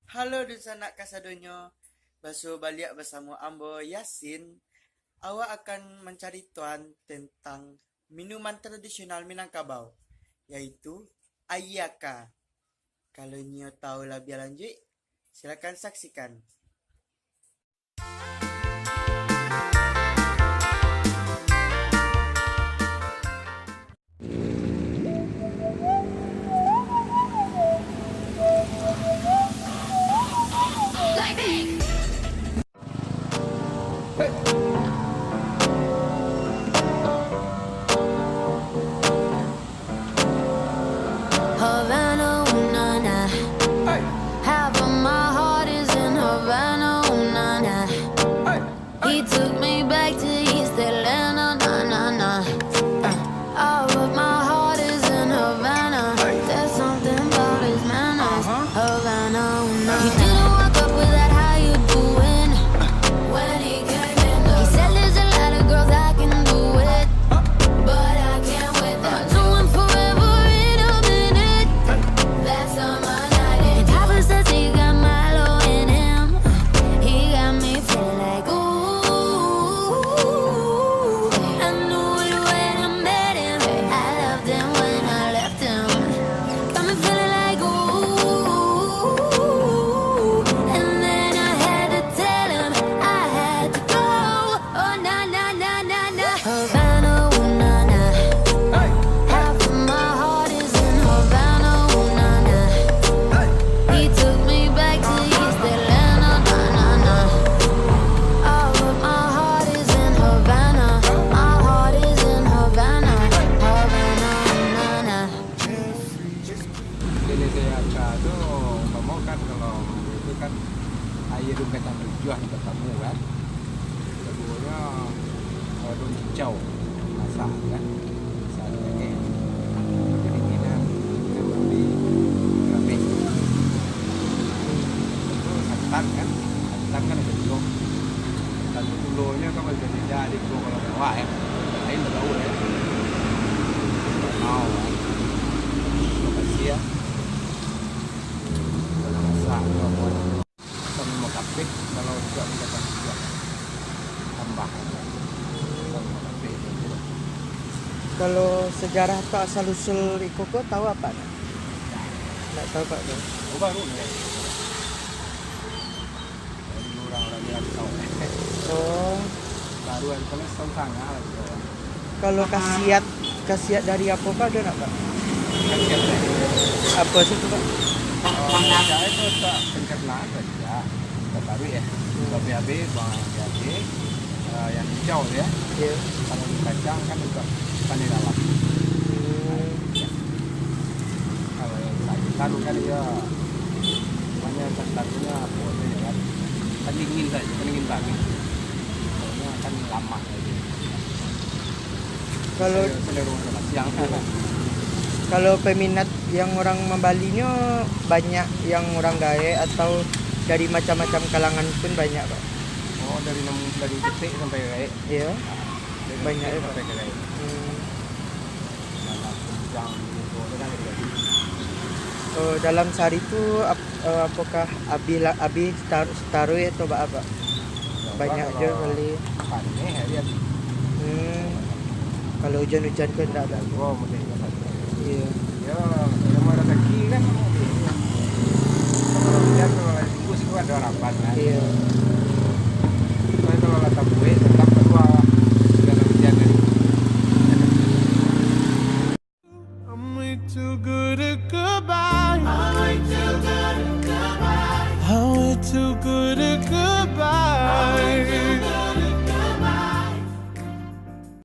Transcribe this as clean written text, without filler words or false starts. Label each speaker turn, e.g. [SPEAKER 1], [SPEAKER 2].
[SPEAKER 1] Halo Dusanak Kasadonyo, Baso balik bersama Ambo Yasin. Awak akan mencari tuan tentang minuman tradisional Minangkabau, yaitu Ayaka. Kalau nyo tahu lebih lanjut, silakan saksikan.
[SPEAKER 2] Havana, ooh, nah, nah. Half of my heart is in Havana, ooh, nah, nah. He took me back to East Atlanta, nah, nah, nah. All of my heart is in Havana. There's something about his manners. Havana, ooh, nah, nah. He didn't walk up with that, how you doing? When he came in, he said there's a lot of girls I can do it, but I can't wait. I'm doing forever in a minute. That's on my night. And Papa says he got Milo in him. He got me feeling like ooh. I knew it when I met him. I loved him when I left him. Got me feeling like ooh. And then I had to tell him I had to go. Oh na na na na na. Havana, ooh na na. Half of my heart is in Havana, ooh na na. He took me back to East Atlanta, na na na. All of my heart is in Havana. My heart is in Havana, Havana, na na.
[SPEAKER 3] Jadi Ayaka itu kamu kan kalau itu kan air kata tujuan ketemu kan, keduanya daun hijau masak kan, masak lagi kedinginan yang lebih lebih itu santan kan ada dua, satu dulunya kan jadi dua kalau mewah ya, lain tahu ya, mau makasih ya. Kami mau kapik kalau juga mendapat juga tambahan kapik itu.
[SPEAKER 1] Kalau sejarah atau asal usul Ikoko tahu apa? Nggak tahu Pak.
[SPEAKER 3] Oh, baru nih. Dari orang-orang yang tahu.
[SPEAKER 1] Oh,
[SPEAKER 3] Baru yang kalau setahun tengah lah gitu.
[SPEAKER 1] kalau khasiat dari apa Pak ada nggak Pak?
[SPEAKER 3] Kasihan deh.
[SPEAKER 1] Apa sih itu Pak?
[SPEAKER 3] Saya itu tak pencernaan saja. Baru ya. BAB, bang BAB, yang hijau ya.
[SPEAKER 1] Iya.
[SPEAKER 3] Kalau kacang kan juga panen dalam. Kalau yang sayuran kan ya banyak satunya boleh ya kan. Kan dingin saja, kan dingin banget. Soalnya kan lama lagi.
[SPEAKER 1] Kalau
[SPEAKER 3] cenderung sama siang
[SPEAKER 1] kalau peminat yang orang membalinya banyak yang orang gae atau dari macam-macam kalangan pun banyak Pak.
[SPEAKER 3] Oh, dari detik sampai gae.
[SPEAKER 1] Iya.
[SPEAKER 3] Dari
[SPEAKER 1] Banyak
[SPEAKER 3] detik
[SPEAKER 1] ya, Pak.
[SPEAKER 3] sampai gae. Dalam siang gitu kan jadi.
[SPEAKER 1] Oh, dalam sehari itu apakah abi taruh atau apa? Banyak aja kali.
[SPEAKER 3] Panen ya.
[SPEAKER 1] Kalau hujan-hujan kan enggak ada.
[SPEAKER 3] Oh, mungkin saja.
[SPEAKER 1] Iya.
[SPEAKER 3] Ya, nama rezeki kan. Kalau hujan kalau lagi minggu sih ada harapan kan.
[SPEAKER 1] Iya.
[SPEAKER 3] Tapi kalau lata gue tetap kedua dalam hujan ini.
[SPEAKER 4] I'm way too good at goodbye. I'm way too good at goodbye. I'm way too good at goodbye.